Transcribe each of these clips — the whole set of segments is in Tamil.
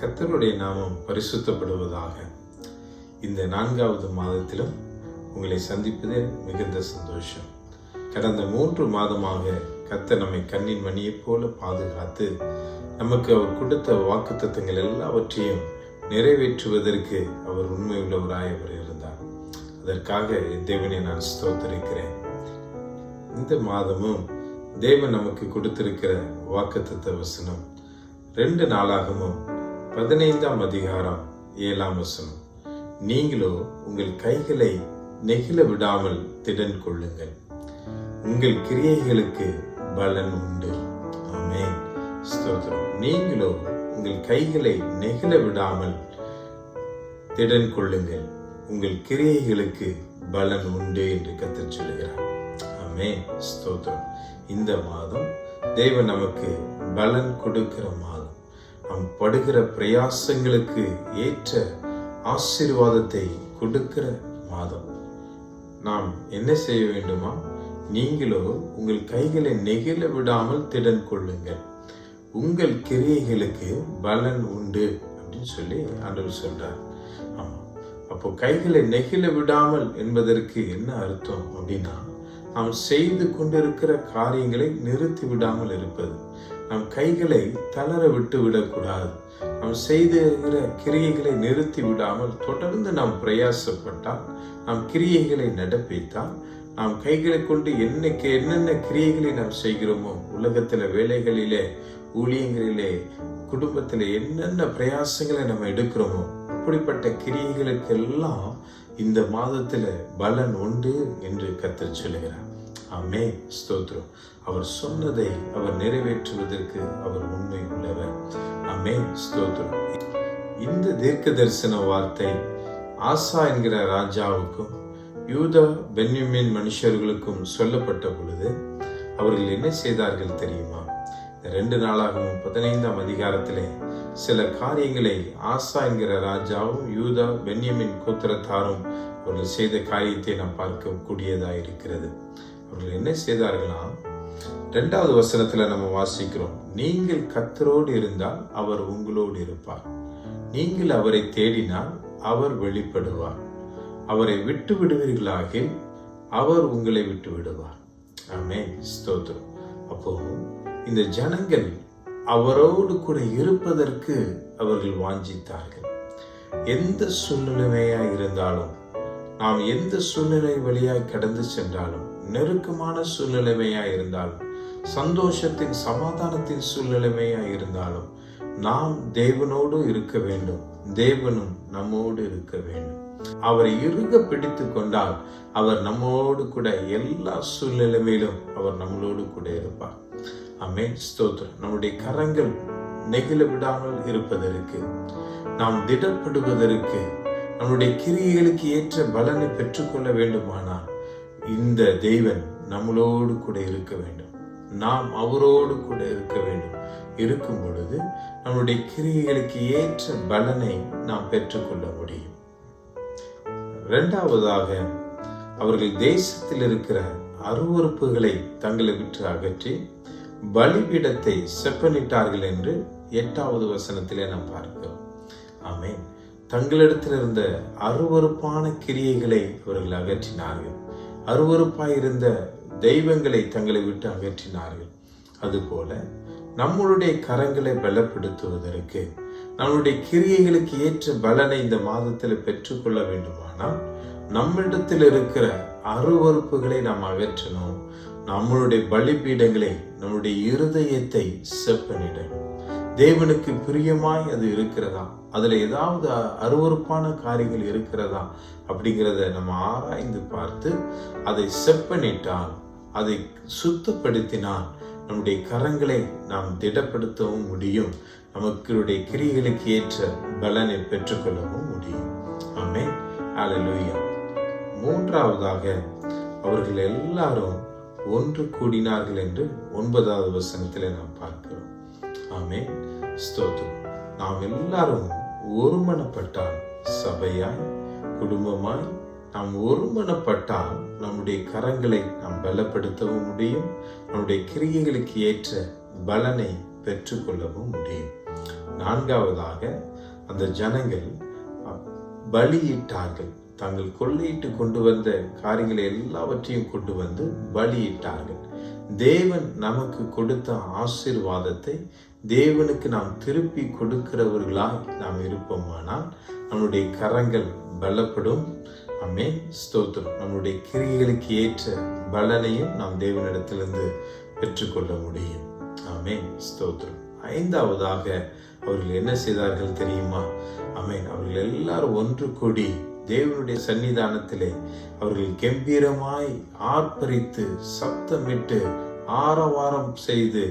கர்த்தருடைய நாமம் பரிசுத்தப்படுவதாக. இந்த 4வது மாதத்திலும் உங்களை சந்திப்பது மிகுந்த சந்தோஷம். கடந்த 3 மாதமாக கர்த்தர் நம்மை கண்ணின் மணியைப் போல பாதுகாத்து நமக்கு அவர் கொடுத்த வாக்குத்தத்தங்கள் எல்லாவற்றையும் நிறைவேற்றுவதற்கு அவர் உண்மை உள்ளவராய் அவர் இருந்தார். அதற்காக தேவனை நான் ஸ்தோத்திரிக்கிறேன். இந்த மாதமும் தேவன் நமக்கு கொடுத்திருக்கிற வாக்குத்தத்த வசனம் 2 நாளாகமும் 15ஆம் அதிகாரம் 7ஆம் வசனம். நீங்களோ உங்கள் கைகளை நெகிழ விடாமல் திடன் கொள்ளுங்கள், உங்கள் கிரியைகளுக்கு பலன் உண்டு. ஆமென், ஸ்தோத்திரம். நீங்களோ உங்கள் கைகளை நெகிழ விடாமல் திடன் கொள்ளுங்கள், உங்கள் கிரியைகளுக்கு பலன் உண்டு என்று கர்த்தர் சொல்கிறார். ஆமென், ஸ்தோத்திரம். இந்த மாதம் தேவன் நமக்கு பலன் கொடுக்கிற மாதம். நாம் படுகிற பிரயாசங்களுக்கு ஏற்ற ஆசீர்வாதத்தை கொடுக்கிற மாதம். நாம் என்ன செய்ய வேண்டுமா? நீங்களோ உங்கள் கைகளை நெகிழ விடாமல் திடன் கொள்ளுங்கள், உங்கள் கிரியைகளுக்கு பலன் உண்டு அப்படின்னு சொல்லி ஆண்டவர் சொல்றார். ஆமா, அப்போ கைகளை நெகிழ விடாமல் என்பதற்கு என்ன அர்த்தம் அப்படின்னா, நாம் செய்து கொண்டிருக்கிற காரியங்களை நிறுத்தி விடாமல் இருப்பது. நம் கைகளை தளர விட்டு விடக்கூடாது. நாம் செய்துகிற கிரியைகளை நிறுத்தி விடாமல் தொடர்ந்து நாம் பிரயாசப்பட்டால், நாம் கிரியைகளை நடப்பித்தால், நாம் கைகளை கொண்டு என்னென்ன கிரியைகளை நாம் செய்கிறோமோ, உலகத்துல வேலைகளிலே, ஊழியங்களிலே, குடும்பத்திலே என்னென்ன பிரயாசங்களை நம்ம எடுக்கிறோமோ, அப்படிப்பட்ட கிரியைகளுக்கெல்லாம் இந்த மாதத்துல பலன் உண்டு என்று கர்த்தர் சொல்லுகிறார். ஆமென், ஸ்தோத்திரம். அவர் சொன்னதை அவர் நிறைவேற்றுவதற்கு அவர் உண்மை உள்ளவர். ஆமென், ஸ்தோத்திரம். இந்த தீர்க்க தரிசன வார்த்தை ஆசா என்கிற ராஜாவுக்கும் யூதா பென்யமீன் மனுஷர்களுக்கும் சொல்லப்பட்ட பொழுது அவர்கள் என்ன செய்தார்கள் தெரியுமா? 2 நாளாகவும் 15ஆம் அதிகாரத்திலே சில காரியங்களை ஆசா என்கிற ராஜாவும் யூதா பென்யமீன் கோத்திரத்தாரும் அவர்கள் செய்த காரியத்தை நாம் பார்க்க கூடியதா இருக்கிறது. அவர்கள் என்ன செய்தார்களாம்? 2வது வசனத்துல நம்ம வாசிக்கிறோம், நீங்கள் கர்த்தரோடு இருந்தால் அவர் உங்களோடு இருப்பார், நீங்கள் அவரை தேடினால் அவர் வெளிப்படுவார், அவரை விட்டு விடுவீர்களாகில் அவர் உங்களை விட்டு விடுவார். ஆமென், ஸ்தோத்திரம். அப்போ இந்த ஜனங்கள் அவரோடு கூட இருப்பதற்கு அவர்கள் வாஞ்சித்தார்கள். எந்த சூழ்நிலைமையா இருந்தாலும், நாம் எந்த சூழ்நிலை வழியாய் கடந்து சென்றாலும், நெருக்கமான சூழ்நிலைமையா இருந்தாலும், சந்தோஷத்தின் சமாதானத்தின் சூழ்நிலைமையா இருந்தாலும், நாம் தேவனோடு இருக்க வேண்டும், தேவனும் நம்மோடு இருக்க வேண்டும். அவரை இறுக பிடித்து கொண்டால் அவர் நம்மோடு கூட எல்லா சூழ்நிலையிலும் அவர் நம்மளோடு கூட இருப்பார். ஆமென், ஸ்தோத்திரம். நம்முடைய கரங்கள் நெகிழ விடாமல் இருப்பதற்கு, நாம் திடப்படுவதற்கு, நம்முடைய கிரியைகளுக்கு ஏற்ற பலனை பெற்றுக்கொள்ள வேண்டுமானால் இந்த தேவன் நம்மளோடு கூட இருக்க வேண்டும், நாம் அவரோடு கூட இருக்க வேண்டும். இருக்கும் பொழுது நம்முடைய கிரியைகளுக்கு ஏற்ற பலனை நாம் பெற்றுக்கொள்ள முடியும். 2வதாக, அவர்கள் தேசத்தில் இருக்கிற அருவருப்புகளை தங்களை விட்டு அகற்றி பலிபீடத்தை செப்பனிட்டார்கள் என்று 8வது வசனத்திலே நாம் பார்க்கிறோம். ஆமென். தங்களிடத்தில் இருந்த அருவருப்பான கிரியைகளை அவர்கள் அகற்றினார்கள். அருவருப்பாய் இருந்த தெய்வங்களை தங்களை விட்டு அகற்றினார்கள். அதுபோல நம்மளுடைய கரங்களை பலப்படுத்துவதற்கு, நம்மளுடைய கிரியைகளுக்கு ஏற்ற பலனை இந்த மாதத்தில் பெற்றுக்கொள்ள வேண்டுமானால் நம்மிடத்தில் இருக்கிற அருவருப்புகளை நாம் அகற்றணும். நம்மளுடைய பலிபீடங்களை, நம்முடைய இருதயத்தை செப்பனிடணும். தேவனுக்கு பிரியமாய் அது இருக்கிறதா, அதுல ஏதாவது அருவருப்பான காரியங்கள் இருக்கிறதா அப்படிங்கிறத நம்ம ஆராய்ந்து பார்த்து அதை செப்பனிட்டால், அதை சுத்தப்படுத்தினால் நம்முடைய கரங்களை நாம் திடப்படுத்தவும் முடியும், நமக்குடைய கிரியைகளுக்கு ஏற்ற பலனை பெற்றுக்கொள்ளவும் முடியும். ஆமென், ஹல்லேலூயா. 3வதாக, அவர்கள் எல்லாரும் ஒன்று கூடினார்கள் என்று 9வது வசனத்திலே நாம் பார்க்கிறோம். ஆமென், ஸ்தோத்திரம். நாம் எல்லாரும் ஒருமனப்பட்டால், சபையாய், குடும்பமாய் நாம் ஒருமனப்பட்டால் நம்முடைய கரங்களை நாம் பலப்படுத்தவும் முடியும், நம்முடைய கிரியைகளுக்கு ஏற்ற பலனை பெற்றுக்கொள்ளவும் முடியும். 4வதாக, அந்த ஜனங்கள் பலியிட்டார்கள். தாங்கள் கொள்ளையிட்டு கொண்டு வந்த காரியங்களை எல்லாவற்றையும் கொண்டு வந்து பலியிட்டார்கள். தேவன் நமக்கு கொடுத்த ஆசீர்வாதத்தை தேவனுக்கு நாம் திருப்பி கொடுக்கிறவர்களாய் நாம் இருப்போமானால் நம்முடைய கரங்கள் பலப்படும். ஆமென், ஸ்தோத்திரம். நம்முடைய கிரியைகளுக்கு ஏற்ற பலனையும் நாம் தேவனிடத்திலிருந்து பெற்றுக்கொள்ள முடியும். ஆமென், ஸ்தோத்திரம். ஐந்தாவதாக அவர்கள் என்ன செய்தார்கள் தெரியுமா? ஆமென், அவர்கள் எல்லாரும் ஒன்று கூடி தேவனுடைய சன்னிதானத்திலே அவர்கள் கம்பீரமாய் ஆர்ப்பரித்து சப்தமிட்டு ஆரவாரம் செய்து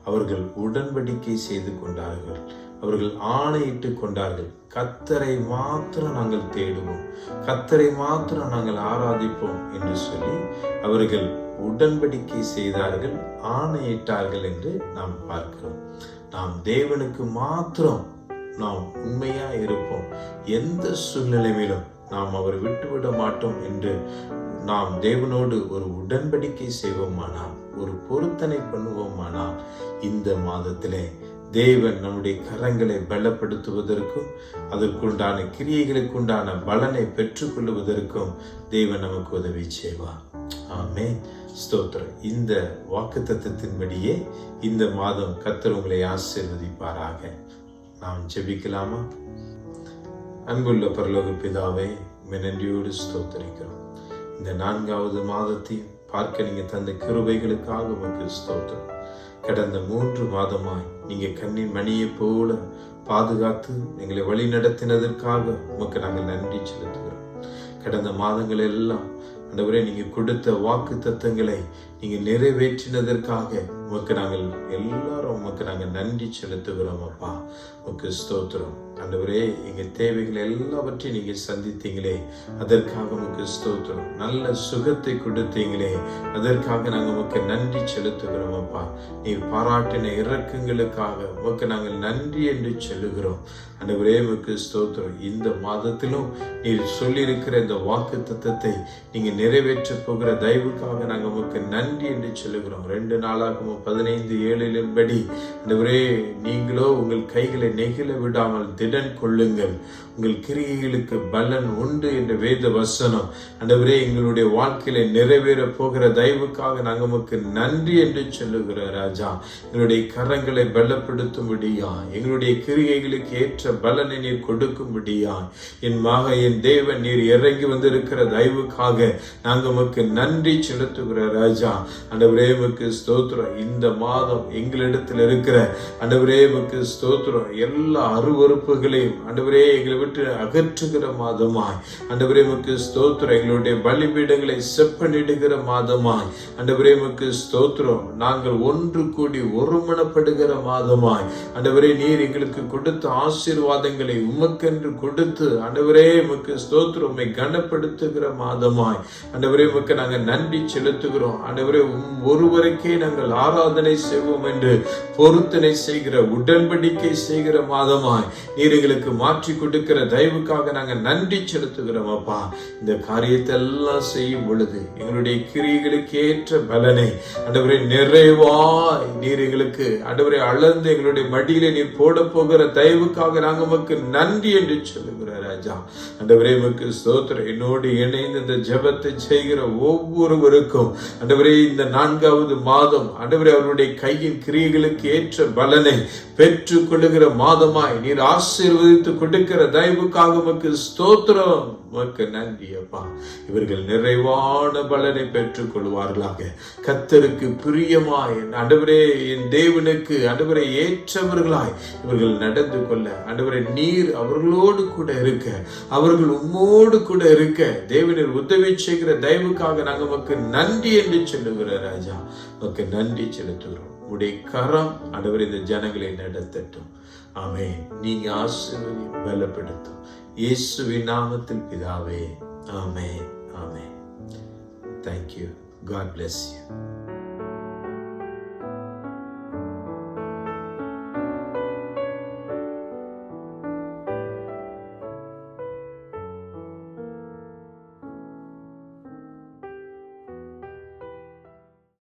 அவர்கள் உடன்படிக்கை செய்து கொண்டார்கள். அவர்கள் ஆணையிட்டு கொண்டார்கள். கர்த்தரை மாத்திரம் நாங்கள் தேடுவோம், கர்த்தரை மாத்திரம் நாங்கள் ஆராதிப்போம் என்று சொல்லி அவர்கள் உடன்படிக்கை செய்தார்கள், ஆணையிட்டார்கள் என்று நாம் பார்க்கிறோம். நாம் தேவனுக்கு மாத்திரம் நாம் உண்மையா இருப்போம், எந்த சூழ்நிலையிலும் நாம் அவரை விட்டுவிட மாட்டோம் என்று நாம் தேவனோடு ஒரு உடன்படிக்கை செய்வோமானால், ஒரு பொருத்தனை பண்ணுவோமானால், இந்த மாதத்திலே தேவன் நம்முடைய கரங்களை பலப்படுத்துவதற்கும் அதற்குண்டான கிரியைகளுக்குண்டான பலனை பெற்றுக்கொள்வதற்கும் தேவன் நமக்கு உதவி செய்வார். ஆமென், ஸ்தோத்திரம். இந்த வாக்குத்தத்தத்தின்படியே இந்த மாதம் கர்த்தர் உங்களை ஆசீர்வதிப்பாராக. நாம் ஜெபிக்கலாமா? அன்புள்ள பரலோக பிதாவே, நன்றியோடு ஸ்தோத்திரிக்கிறோம். இந்த 4வது மாதத்தை பார்க்க நீங்க தந்த கிருபைகளுக்காக உமக்கு ஸ்தோத்திரம். கடந்த 3 மாதமாய் நீங்க கண்ணின் மணியை போல பாதுகாத்து எங்களை வழி நடத்தினதற்காக உமக்கு நாங்கள் நன்றி செலுத்துகிறோம். கடந்த மாதங்கள் எல்லாம் ஆண்டவரே நீங்க கொடுத்த வாக்கு தத்தங்களை நீங்க நிறைவேற்றினதற்காக உமக்கு நாங்கள் எல்லாரும் உமக்கு நாங்கள் நன்றி செலுத்துகிறோம். அப்பா உமக்கு ஸ்தோத்திரம். ஆண்டவரே எங்க தேவைகளை எல்லாவற்றையும் நீங்க சந்தித்தீங்களே, அதற்காக உமக்கு ஸ்தோத்திரம். நல்ல சுகத்தை கொடுத்தீங்களே, அதற்காக நாங்கள் உமக்கு நன்றி செலுத்துகிறோம். அப்பா நீர் பாராட்டின இரக்கங்களுக்காக உமக்கு நாங்கள் நன்றி என்று சொல்லுகிறோம். ஆண்டவரே உமக்கு ஸ்தோத்திரம். இந்த மாதத்திலும் நீர் சொல்லியிருக்கிற இந்த வாக்கு தத்தத்தை நீங்க நிறைவேற்ற போகிற தயவுக்காக நாங்கள் உமக்கு நன்றி என்று சொல்லுகிறோம். 2 நாளாகவும் 15:7 படி ஆண்டவரே நீங்களோ உங்கள் கைகளை நெகிழ விடாமல் திடன் கொள்ளுங்கள், உங்கள் கிரியைகளுக்கு பலன் உண்டு என்ற வேத வசனம் ஆண்டவரே எங்களுடைய வாழ்க்கையில நிறைவேற போகிற தயவுக்காக நாங்கள் உமக்கு நன்றி என்று சொல்லுகிற ராஜா. எங்களுடைய கரங்களை பலப்படுத்தும்படியா, எங்களுடைய கிரியைகளுக்கு ஏற்ற பலனை நீர் கொடுக்கும்படியா, என் என் தேவன் நீர் இறங்கி வந்திருக்கிற தயவுக்காக நாங்கள் உமக்கு நன்றி செலுத்துகிற ராஜா. ஆண்டவரே உமக்கு ஸ்தோத்திரம். இந்த மாதம் எங்களிடத்தில் இருக்கிற ஆண்டவரே உமக்கு ஸ்தோத்திரம் எல்லா அருவருப்புகளையும் ஆண்டவரே எங்களை விட்டு அகற்றுகிற மாதமாய், ஆண்டவரே உமக்கு ஸ்தோத்திரம். எங்களுடைய பலிபீடங்களை செப்பனிடுகிற மாதமாய், ஆண்டவரே உமக்கு ஸ்தோத்திரம். நாங்கள் ஒன்று கூடி ஒருமனப்படுகிற மாதமாய், ஆண்டவரே நீர் எங்களுக்கு கொடுத்த ஆசீர்வாதங்களை உமக்கென்று கொடுத்து ஆண்டவரே உமக்கு ஸ்தோத்திரம் உம்மை கனப்படுத்துகிற மாதமாய், ஆண்டவரே உமக்கு நாங்கள் நன்றி செலுத்துகிறோம். ஆண்டவரே ஒருவருக்கே நாங்கள் ஆராதனை செய்வோம் என்று பொருத்தனை செய்கிற உடன்படிக்கை செய்கிற மாதமாய் நீர் எங்களுக்கு மாற்றி கொடுக்கிற தயவுக்காக நாங்கள் நன்றி செலுத்துகிறோம். அப்பா இந்த காரியத்தை எல்லாம் செய்யும் பொழுது எங்களுடைய கிரியைகளுக்கு ஏற்ற பலனை ஆண்டவரே நிறைவாய் நீர் எங்களுக்கு ஆண்டவரே அளந்து எங்களுடைய மடியிலே நீர் போட போகிற தயவுக்காக நாங்கள் உமக்கு நன்றி என்று சொல்லுகிற ராஜா. ஆண்டவரே உமக்கு ஸ்தோத்திரம். என்னோடு இணைந்து இந்த ஜெபத்தை செய்கிற ஒவ்வொருவருக்கும் ஆண்டவரே இந்த 4வது மாதம் ஆண்டவரே அவருடைய கையின் கிரியைகளுக்கு ஏற்ற பலனை பெற்றுக் கொள்ளுகிற மாதமாய் நீர் ஆசீர்வதித்து கொடுக்கிற தயவுக்காக உமக்கு ஸ்தோத்திரம், உமக்கு நன்றி அப்பா. இவர்கள் நிறைவான பலனை பெற்றுக் கொள்வார்களாக. கர்த்தருக்கு பிரியமாய் ஆண்டவரே என் தேவனுக்கு ஆண்டவரை ஏற்றவர்களாய் இவர்கள் நடந்து கொள்ள ஆண்டவரே நீர் அவர்களோடு கூட இருக்க, அவர்கள் உம்மோடு கூட இருக்க தேவனில் உதவி செய்கிற தயவுக்காக நாங்கள் உமக்கு நன்றி என்று சொல்லுகிற ராஜா. உமக்கு நன்றி செலுத்துகிறோம். உடைய கரம் ஆண்டவரே இந்த ஜனங்களை நடத்தட்டும். ஆமென். நீங்க ஆசீர்வதி பலப்படுத்தும் இயேசுவின் நாமத்தில் பிதாவே. ஆமென். ஆமென். Thank you. God bless you.